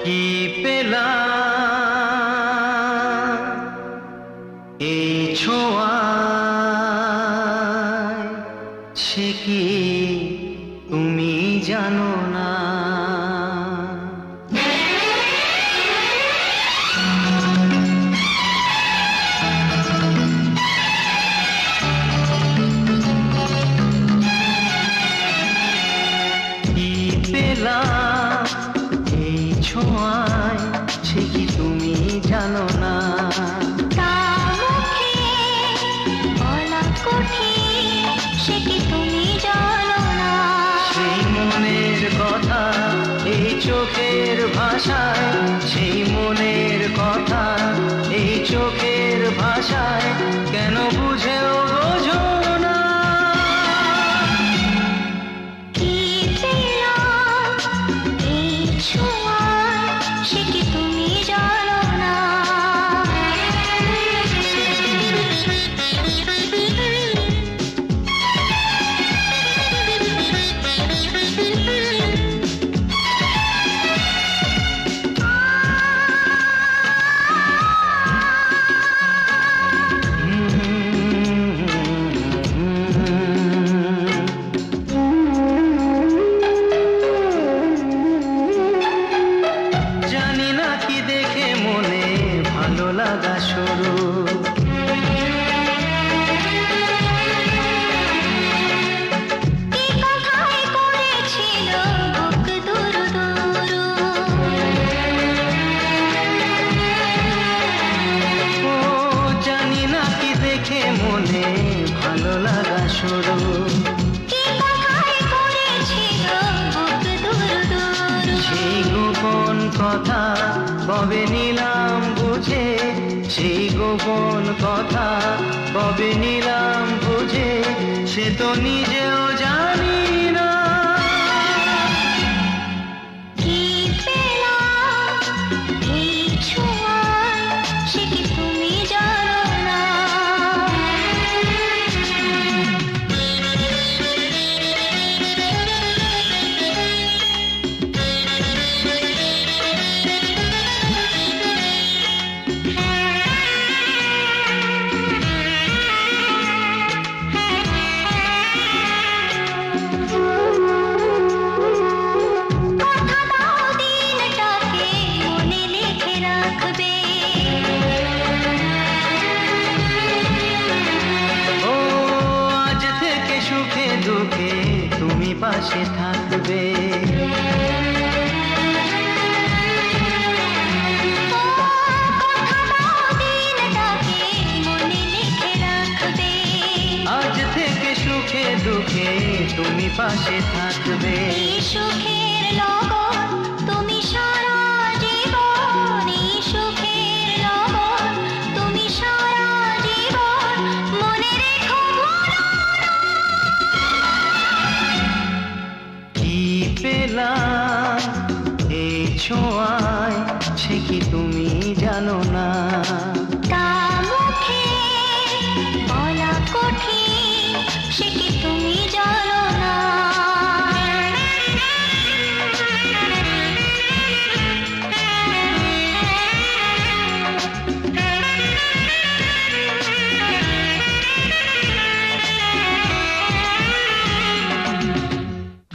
কি পেলাম এই ছোঁয়ায়, সে কি তুমি জানো না? কি পেলাম এই ছোঁয়ায়, সে কি তুমি জানো না? তা মুখে বলা কঠিন, সে কি তুমি জানো না? সেই মনের কথা এই চোখের ভাষায়, সেই মনের কথা এই চোখের ভাষায়, কেন বুঝেও বোঝো না? কি পেলাম এই ছোঁয়ায়, সে কি তুমি জানো না? জানি না কি দেখে মনে ভালো লাগা শুরু, কি কথাই করেছিল বুক দুরু দুরু। ও জানি না কি দেখে মনে ভালো লাগা শুরু। কি কথাই করেছিল বুক দুরু দুরু। সেই গোপন কথা কবে নিলাম বুঝে, সেই গোপন কথা কবে নিলাম বুঝে, সে তো নিজেও জানি না। কি পেলাম এই ছোঁয়ায়, সে কি তুমি জানো না? কথা দাও দিনটাকে মনে লিখে রাখবে। ও আজ থেকে সুখে দুঃখে তুমি পাশে থাকবে। কথা দাও দিনটাকে মনে লিখে রাখবে। আজ থেকে সুখে দুঃখে তুমি পাশে থাকবে। এই সুখের লগন তুমি সারা জীবন, এই সুখের লগন তুমি সারা জীবন মনে রেখো ভুলো না। কি পেলাম এই ছোঁয়া,